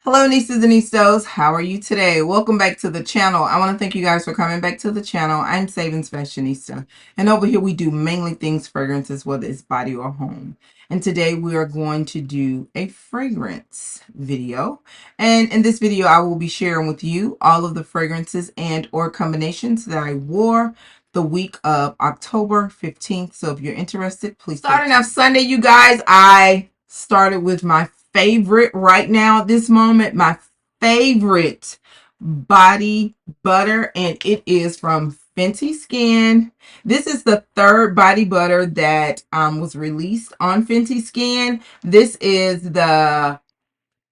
Hello, nieces and niestos. How are you today? Welcome back to the channel. I want to thank you guys for coming back to the channel. I'm SavingsFashionista, and over here we do mainly things fragrances, whether it's body or home. And today we are going to do a fragrance video. And in this video, I will be sharing with you all of the fragrances and or combinations that I wore the week of October 15th. So if you're interested, please. Starting off Sunday, you guys, I started with my favorite right now at this moment, my favorite body butter, and it is from Fenty Skin. This is the third body butter that was released on Fenty Skin. This is the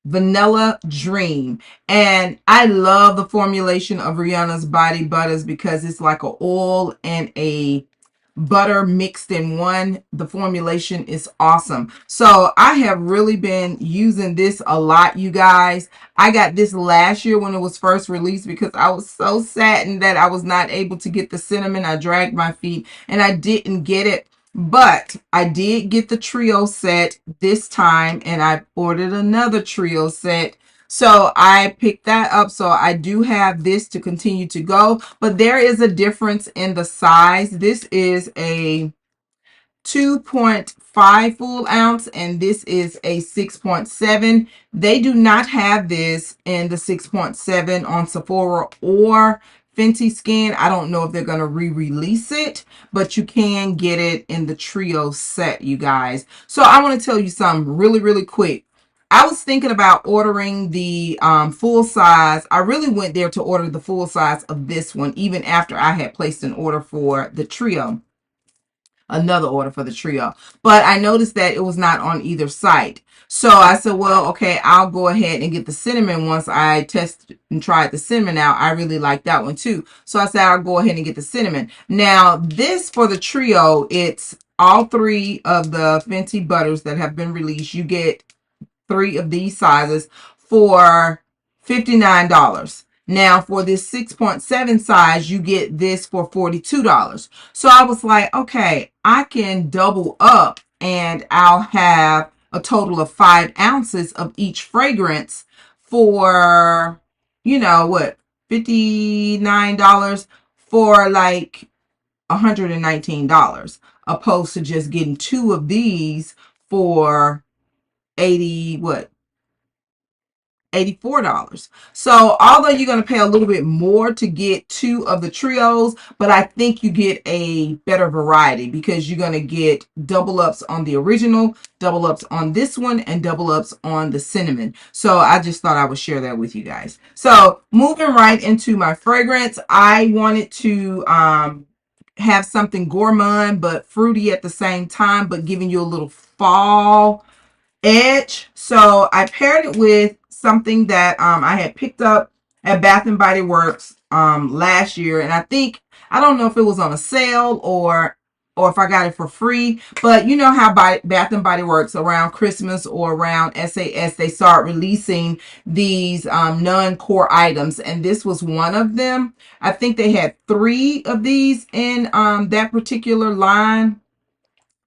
Vanilla Dream, and I love the formulation of Rihanna's body butters because it's like a oil and a butter mixed in one. The formulation is awesome. So I have really been using this a lot, you guys. I got this last year when it was first released because I was so saddened that I was not able to get the cinnamon. I dragged my feet and I didn't get it. But I did get the trio set this time, and I ordered another trio set. So I picked that up. So I do have this to continue to go. But there is a difference in the size. This is a 2.5 full ounce, and this is a 6.7. They do not have this in the 6.7 on Sephora or Fenty Skin. I don't know if they're going to re-release it, but you can get it in the trio set, you guys. So I want to tell you something really quick. I was thinking about ordering the full size. I really went there to order the full size of this one, even after I had placed an order for the trio, another order for the trio. But I noticed that it was not on either site. So I said, well, okay, I'll go ahead and get the cinnamon. Once I tested and tried the cinnamon out, I really like that one too. So I said, I'll go ahead and get the cinnamon. Now, this for the trio, it's all three of the Fenty butters that have been released. You get three of these sizes for $59. Now for this 6.7 size, you get this for $42. So I was like, okay, I can double up and I'll have a total of 5 ounces of each fragrance for, you know what, $59 for like $119, opposed to just getting 2 of these for 80 what, $84. So although you're going to pay a little bit more to get 2 of the trios, but I think you get a better variety because you're going to get double ups on the original, double ups on this one, and double ups on the cinnamon. So I just thought I would share that with you guys. So moving right into my fragrance, I wanted to have something gourmand but fruity at the same time, but giving you a little fall edge. So I paired it with something that I had picked up at Bath and Body Works last year, and I don't know if it was on a sale or if I got it for free, but you know how Bath and Body Works around Christmas or around SAS, they start releasing these non-core items, and this was one of them. I think they had 3 of these in that particular line.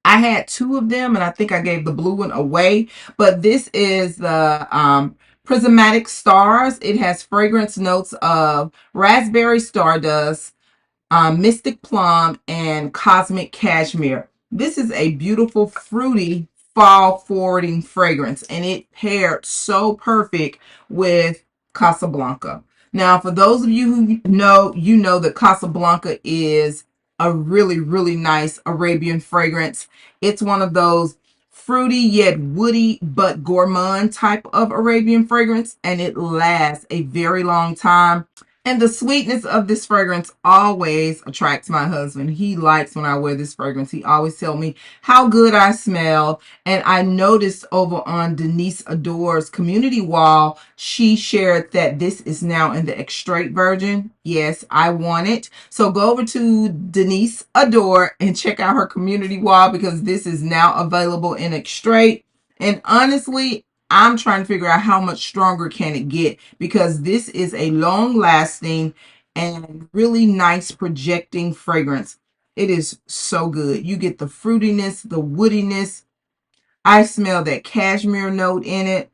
I had 2 of them, and I think I gave the blue one away. But this is the Prismatic Stars. It has fragrance notes of raspberry stardust, mystic plum, and cosmic cashmere. This is a beautiful, fruity, fall-forwarding fragrance, and it paired so perfect with Casablanca. Now, for those of you who know, you know that Casablanca is a really nice Arabian fragrance. It's one of those fruity yet woody but gourmand type of Arabian fragrance, and it lasts a very long time. And the sweetness of this fragrance always attracts my husband. He likes when I wear this fragrance. He always tells me how good I smell. And I noticed over on Denise Adore's community wall, she shared that this is now in the extrait version. Yes, I want it. So go over to Denise Adore and check out her community wall because this is now available in extrait. And honestly, I'm trying to figure out how much stronger can it get, because this is a long lasting and really nice projecting fragrance. It is so good. You get the fruitiness, the woodiness. I smell that cashmere note in it.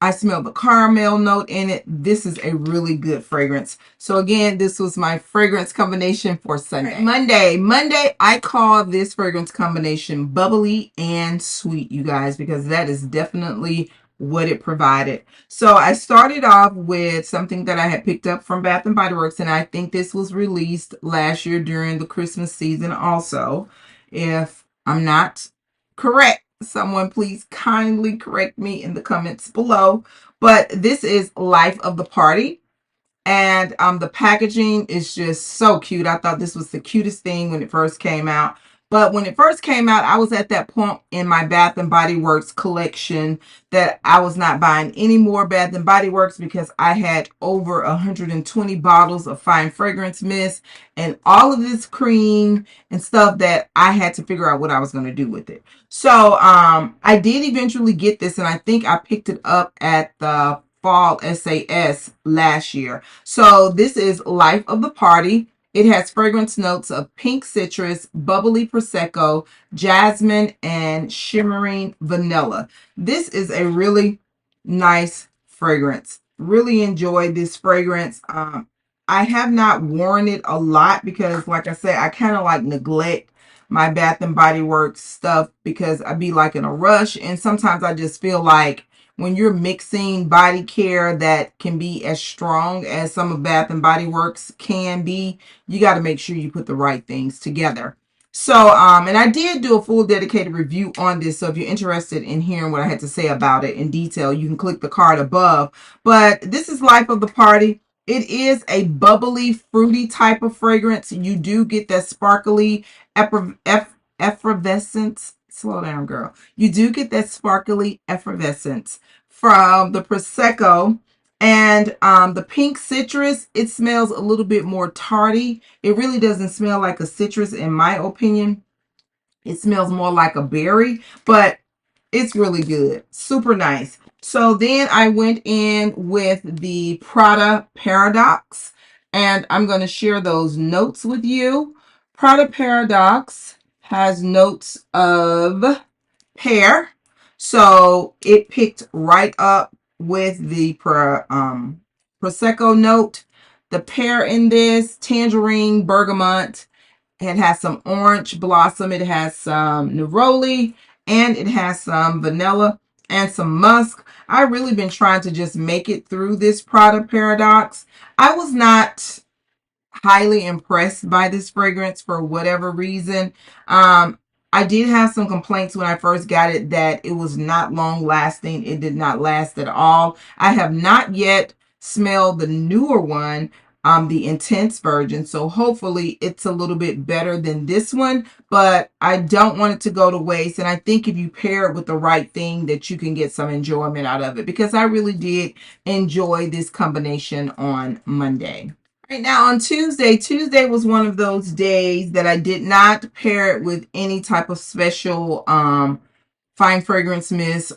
I smell the caramel note in it. This is a really good fragrance. So again, this was my fragrance combination for Sunday. Monday, I call this fragrance combination bubbly and sweet, you guys, because that is definitely what it provided. So I started off with something that I had picked up from Bath and Body Works, and I think this was released last year during the Christmas season also. If I'm not correct, someone please kindly correct me in the comments below. But this is Life of the Party. And the packaging is just so cute. I thought this was the cutest thing when it first came out. But when it first came out, I was at that point in my Bath and Body Works collection that I was not buying any more Bath and Body Works because I had over 120 bottles of fine fragrance mist and all of this cream and stuff that I had to figure out what I was going to do with it. So I did eventually get this, and I think I picked it up at the Fall SAS last year. So this is Life of the Party. It has fragrance notes of pink citrus, bubbly prosecco, jasmine, and shimmering vanilla. This is a really nice fragrance. Really enjoyed this fragrance. I have not worn it a lot because, like I said, I kind of like neglect my Bath and Body Works stuff because I be like in a rush, and sometimes I just feel like when you're mixing body care that can be as strong as some of Bath and Body Works can be, you got to make sure you put the right things together. So, and I did do a full dedicated review on this. So if you're interested in hearing what I had to say about it in detail, you can click the card above. But this is Life of the Party. It is a bubbly, fruity type of fragrance. You do get that sparkly effervescence. Slow down, girl. You do get that sparkly effervescence from the Prosecco. And the pink citrus, it smells a little bit more tarty. It really doesn't smell like a citrus in my opinion. It smells more like a berry, but it's really good. Super nice. So then I went in with the Prada Paradoxe, and I'm going to share those notes with you. Prada Paradoxe has notes of pear. So it picked right up with the Prosecco note. The pear in this, tangerine, bergamot. It has some orange blossom. It has some neroli, and it has some vanilla and some musk. I've really been trying to just make it through this Prada Paradoxe. I was not highly impressed by this fragrance for whatever reason. I did have some complaints when I first got it that it was not long lasting. It did not last at all. I have not yet smelled the newer one, the intense version. So hopefully it's a little bit better than this one, but I don't want it to go to waste. And I think if you pair it with the right thing that you can get some enjoyment out of it, because I really did enjoy this combination on Monday. Right now on Tuesday was one of those days that I did not pair it with any type of special fine fragrance mist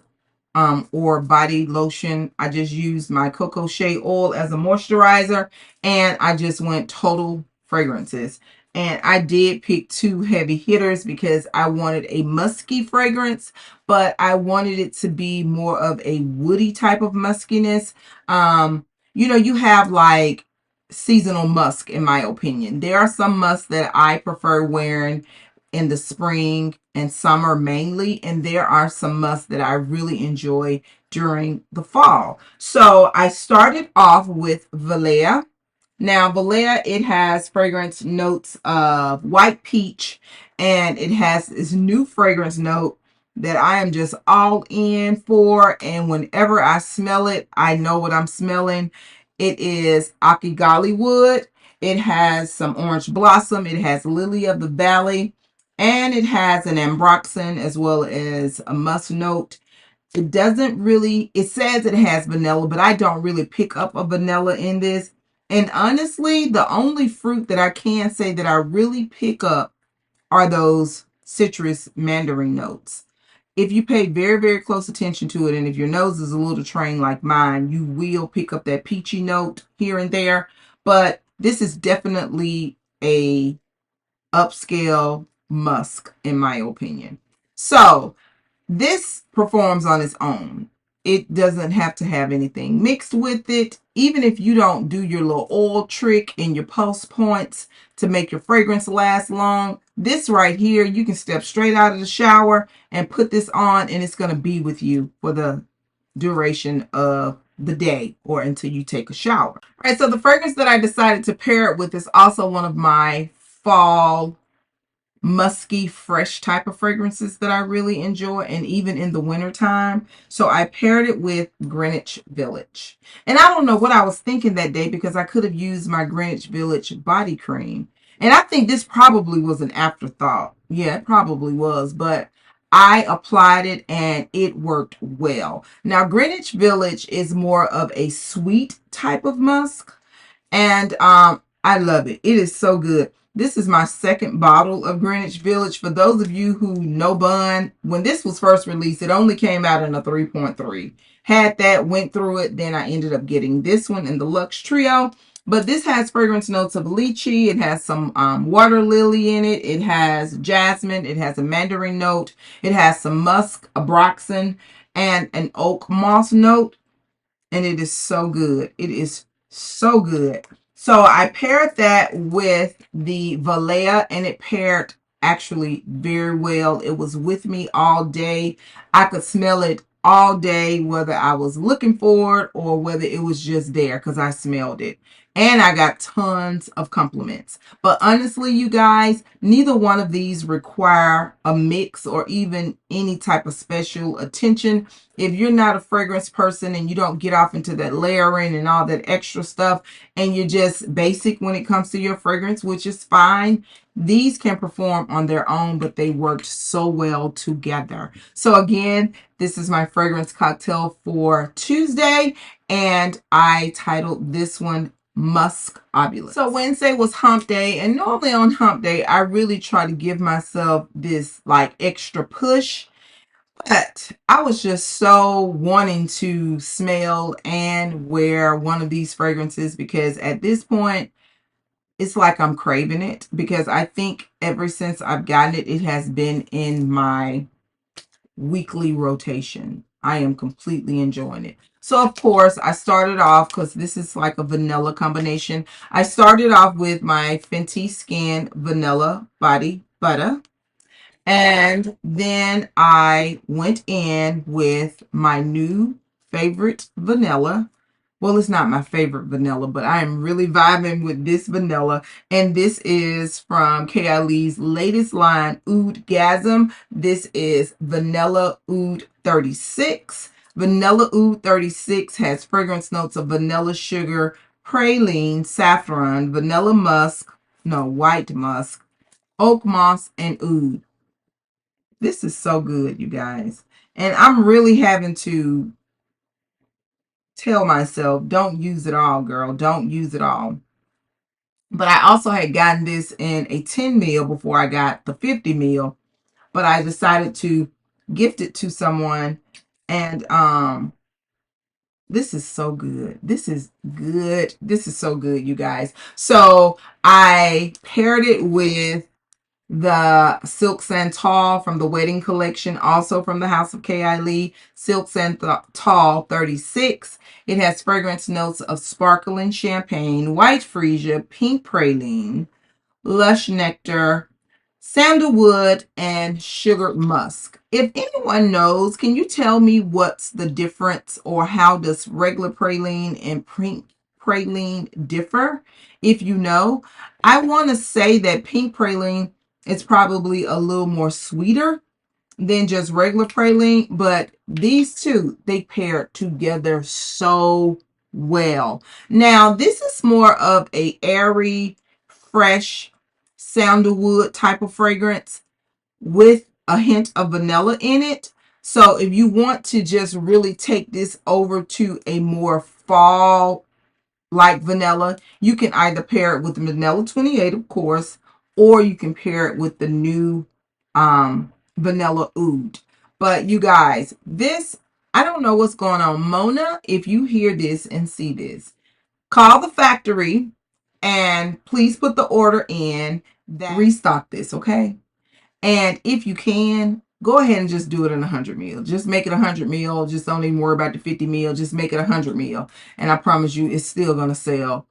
or body lotion. I just used my Cocoa Shea oil as a moisturizer, and I just went total fragrances. And I did pick two heavy hitters because I wanted a musky fragrance, but I wanted it to be more of a woody type of muskiness. You have like seasonal musk, in my opinion. There are some musks that I prefer wearing in the spring and summer mainly, and there are some musks that I really enjoy during the fall. So I started off with Valaya. Now Valaya, it has fragrance notes of white peach, and it has this new fragrance note that I am just all in for, and whenever I smell it, I know what I'm smelling. It is Akigali wood. It has some orange blossom. It has lily of the valley, and it has an ambroxan as well as a musk note. It doesn't really, it says it has vanilla, but I don't really pick up a vanilla in this. And honestly, the only fruit that I can say that I really pick up are those citrus mandarin notes. If you pay very, very close attention to it, and if your nose is a little trained like mine, you will pick up that peachy note here and there. But this is definitely a upscale musk, in my opinion. So this performs on its own. It doesn't have to have anything mixed with it. Even if you don't do your little oil trick and your pulse points to make your fragrance last long, this right here, you can step straight out of the shower and put this on, and it's going to be with you for the duration of the day or until you take a shower. All right, so the fragrance that I decided to pair it with is also one of my fall musky, fresh type of fragrances that I really enjoy, and even in the wintertime. So I paired it with Greenwich Village. And I don't know what I was thinking that day, because I could have used my Greenwich Village body cream. And I think this probably was an afterthought. Yeah, it probably was. But I applied it and it worked well. Now, Greenwich Village is more of a sweet type of musk. And I love it. It is so good. This is my second bottle of Greenwich Village. For those of you who know Bun, when this was first released, it only came out in a 3.3. Had that, went through it, then I ended up getting this one in the Luxe Trio. But this has fragrance notes of lychee. It has some water lily in it. It has jasmine. It has a mandarin note. It has some musk, a broxen, and an oak moss note. And it is so good. It is so good. So I paired that with the Valaya, and it paired actually very well. It was with me all day. I could smell it all day, whether I was looking for it or whether it was just there, because I smelled it. And I got tons of compliments. But honestly, you guys, neither one of these require a mix or even any type of special attention. If you're not a fragrance person and you don't get off into that layering and all that extra stuff, and you're just basic when it comes to your fragrance, which is fine, these can perform on their own, but they worked so well together. So again, this is my fragrance cocktail for Tuesday, and I titled this one Musk Obulence. So Wednesday was hump day, and normally on hump day, I really try to give myself this like extra push. But I was just so wanting to smell and wear one of these fragrances, because at this point, it's like I'm craving it, because I think ever since I've gotten it, it has been in my weekly rotation. I am completely enjoying it. So of course, I started off, because this is like a vanilla combination. I started off with my Fenty Skin Vanilla Body Butter. And then I went in with my new favorite vanilla. Well, it's not my favorite vanilla, but I am really vibing with this vanilla. And this is from KayAli's latest line, Oudgasm. This is Vanilla Oud 36. Vanilla Oud 36 has fragrance notes of vanilla sugar, praline, saffron, vanilla musk, no, white musk, oak moss, and oud. This is so good, you guys. And I'm really having to tell myself, don't use it all, girl. Don't use it all. But I also had gotten this in a 10 mil before I got the 50 mil. But I decided to gift it to someone. And this is so good. This is good. This is so good, you guys. So I paired it with the Silk Santal from the wedding collection, also from the House of KayAli, Silk Santal 36. It has fragrance notes of sparkling champagne, white freesia, pink praline, lush nectar, sandalwood, and sugared musk. If anyone knows, can you tell me what's the difference, or how does regular praline and pink praline differ? If you know, I want to say that pink praline is probably a little more sweeter than just regular praline, but these two, they pair together so well. Now, this is more of a airy, fresh sandalwood type of fragrance with a hint of vanilla in it. So if you want to just really take this over to a more fall like vanilla, you can either pair it with the Vanilla 28, of course, or you can pair it with the new Vanilla Oud. But you guys, this, I don't know what's going on. Mona, if you hear this and see this, call the factory and please put the order in that restock this, okay? And if you can, go ahead and just do it in 100 ml. Just make it 100 ml. Just don't even worry about the 50 ml. Just make it 100 ml. And I promise you, it's still going to sell.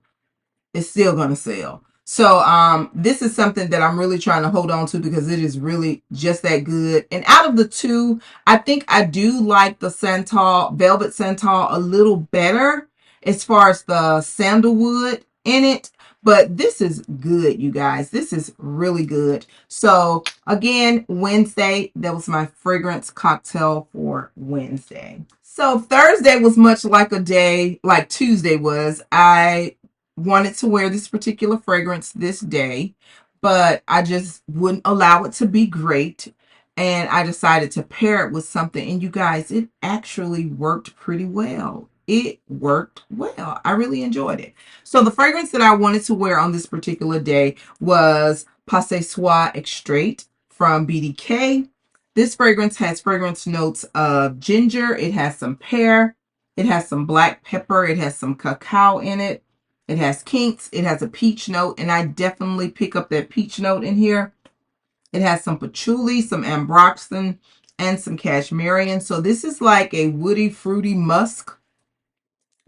It's still going to sell. So this is something that I'm really trying to hold on to because it is really just that good. And out of the two, I think I do like the Santal, Velvet Santal, a little better as far as the sandalwood in it. But this is good, you guys. This is really good. So again, Wednesday, that was my fragrance cocktail for Wednesday. So Thursday was much like a day, like Tuesday was. I wanted to wear this particular fragrance this day, but I just wouldn't allow it to be great. And I decided to pair it with something. And you guys, it actually worked pretty well. It worked well. I really enjoyed it. So the fragrance that I wanted to wear on this particular day was Ce Soir Extrait from BDK. This fragrance has fragrance notes of ginger. It has some pear. It has some black pepper. It has some cacao in it. It has kinks. It has a peach note, and I definitely pick up that peach note in here. It has some patchouli, some ambroxan, and some cashmere. So this is like a woody, fruity musk,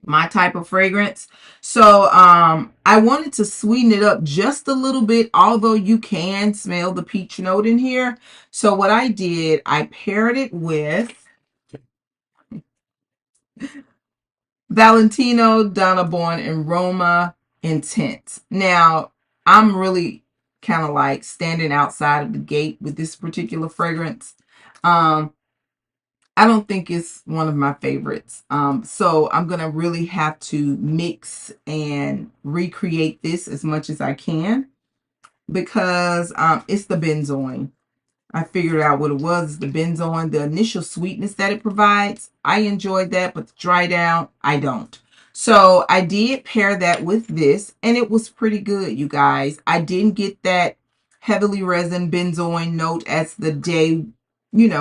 my type of fragrance. So I wanted to sweeten it up just a little bit, although you can smell the peach note in here. So what I did, I paired it with Valentino, Dona, and Roma Intense. Now, I'm really kind of like standing outside of the gate with this particular fragrance. I don't think it's one of my favorites. So I'm going to really have to mix and recreate this as much as I can because it's the benzoin. I figured out what it was, the benzoin, the initial sweetness that it provides. I enjoyed that, but the dry down, I don't. So I did pair that with this, and it was pretty good, you guys. I didn't get that heavily resin benzoin note as the day,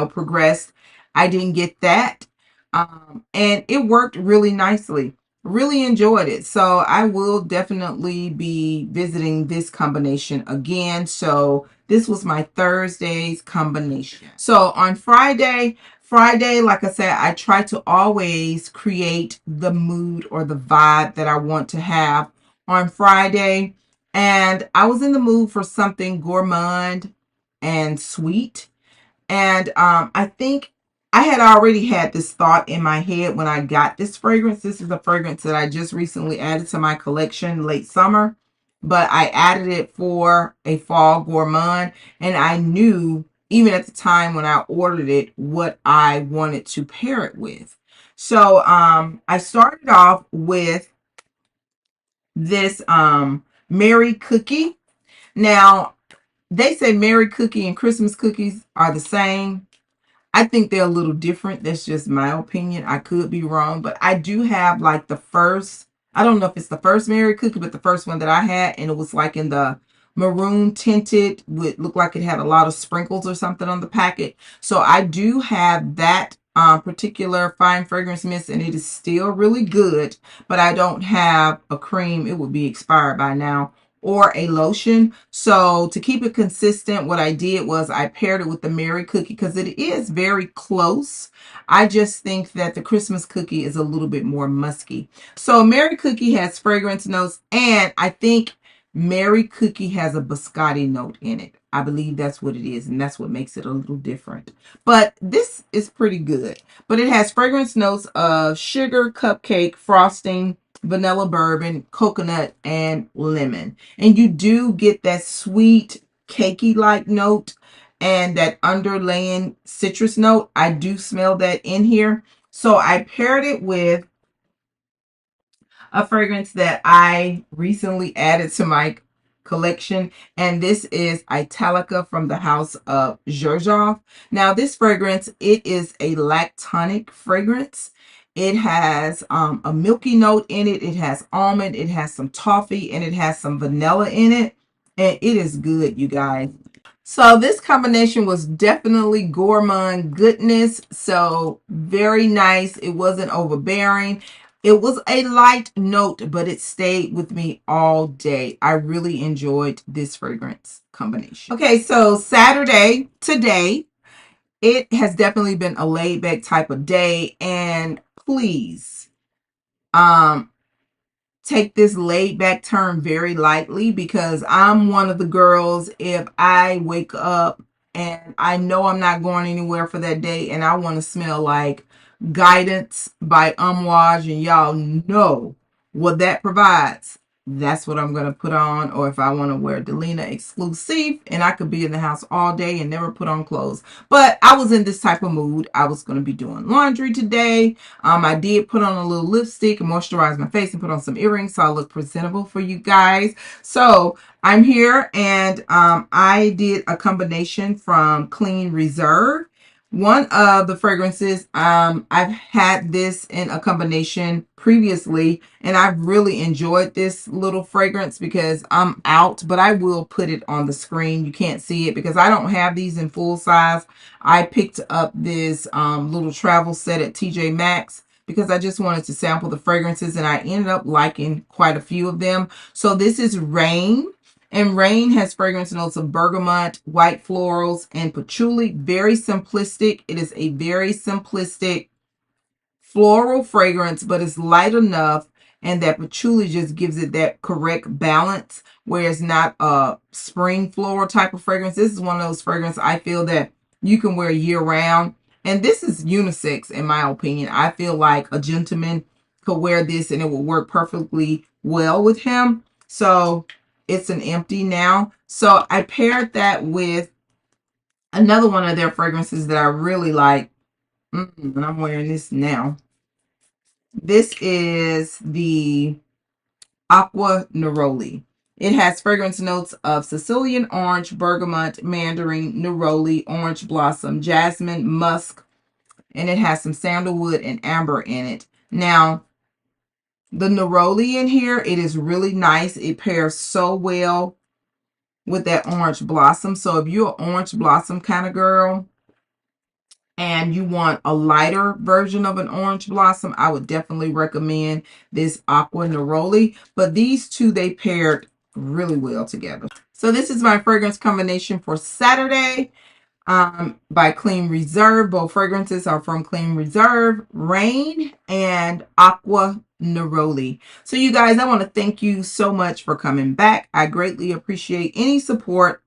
progressed. I didn't get that. And it worked really nicely. Really enjoyed it. So I will definitely be visiting this combination again. So this was my Thursday's combination. So on Friday, like I said, I try to always create the mood or the vibe that I want to have on Friday. And I was in the mood for something gourmand and sweet. And I think I had already had this thought in my head when I got this fragrance. This is a fragrance that I just recently added to my collection late summer, but I added it for a fall gourmand, and I knew even at the time when I ordered it what I wanted to pair it with. So I started off with this Mary Cookie. Now, they say Mary Cookie and Christmas cookies are the same. I think they're a little different. That's just my opinion. I could be wrong, but I do have like the first, I don't know if it's the first Mary Cookie, but the first one that I had, and it was like in the maroon tinted, would look like it had a lot of sprinkles or something on the packet. So I do have that particular fine fragrance mist, and it is still really good, but I don't have a cream. It would be expired by now, or a lotion. So to keep it consistent, what I did was I paired it with the Mary Cookie because it is very close. I just think that the Christmas cookie is a little bit more musky. So Mary Cookie has fragrance notes, and I think Mary Cookie has a biscotti note in it. I believe that's what it is, and that's what makes it a little different. But this is pretty good. But it has fragrance notes of sugar, cupcake, frosting, vanilla bourbon, coconut, and lemon. And you do get that sweet, cakey-like note and that underlaying citrus note. I do smell that in here. So I paired it with a fragrance that I recently added to my collection, and this is Italica from the house of Xerjoff. Now this fragrance, it is a lactonic fragrance. It has a milky note in it. It has almond, it has some toffee, and it has some vanilla in it, and it is good, you guys. So this combination was definitely gourmand goodness. So very nice. It wasn't overbearing. It was a light note, but it stayed with me all day. I really enjoyed this fragrance combination. Okay, so Saturday, today, it has definitely been a laid back type of day. And please, um, take this laid back turn very lightly, because I'm one of the girls, if I wake up and I know I'm not going anywhere for that day and I want to smell like Guidance by Amouage, and y'all know what that provides, that's what I'm going to put on. Or if I want to wear Delina exclusive, and I could be in the house all day and never put on clothes. But I was in this type of mood. I was going to be doing laundry today. I did put on a little lipstick and moisturize my face and put on some earrings so I look presentable for you guys. So I'm here, and I did a combination from Clean Reserve. One of the fragrances, I've had this in a combination previously, and I've really enjoyed this little fragrance because I'm out, but I will put it on the screen. You can't see it because I don't have these in full size. I picked up this little travel set at TJ Maxx because I just wanted to sample the fragrances, and I ended up liking quite a few of them. So this is Rain. And Rain has fragrance notes of bergamot, white florals, and patchouli. Very simplistic. It is a very simplistic floral fragrance, but it's light enough, and that patchouli just gives it that correct balance where it's not a spring floral type of fragrance. This is one of those fragrances I feel that you can wear year round. And this is unisex in my opinion. I feel like a gentleman could wear this and it will work perfectly well with him. So it's an empty now. So I paired that with another one of their fragrances that I really like. And I'm wearing this now. This is the Acqua Neroli. It has fragrance notes of Sicilian orange, bergamot, mandarin, neroli, orange blossom, jasmine, musk, and it has some sandalwood and amber in it. Now, the neroli in here, it is really nice. It pairs so well with that orange blossom. So if you're an orange blossom kind of girl and you want a lighter version of an orange blossom, I would definitely recommend this Acqua Neroli. But these two, they paired really well together. So this is my fragrance combination for Saturday by Clean Reserve. Both fragrances are from Clean Reserve, Rain and Acqua Neroli. So you guys, I want to thank you so much for coming back. I greatly appreciate any support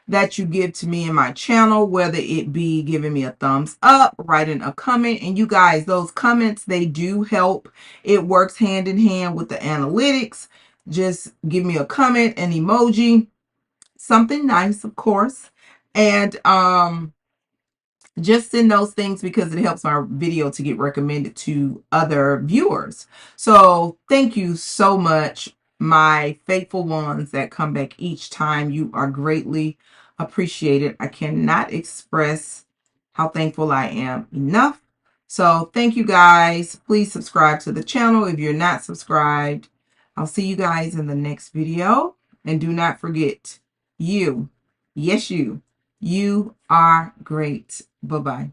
that you give to me in my channel, whether it be giving me a thumbs up, writing a comment. And you guys, those comments, they do help. It works hand in hand with the analytics. Just give me a comment, an emoji, something nice, of course. And just send those things because it helps my video to get recommended to other viewers. So thank you so much, my faithful ones that come back each time. You are greatly appreciated. I cannot express how thankful I am enough. So thank you guys. Please subscribe to the channel if you're not subscribed. I'll see you guys in the next video. And do not forget, you, yes, you are great. Bye-bye.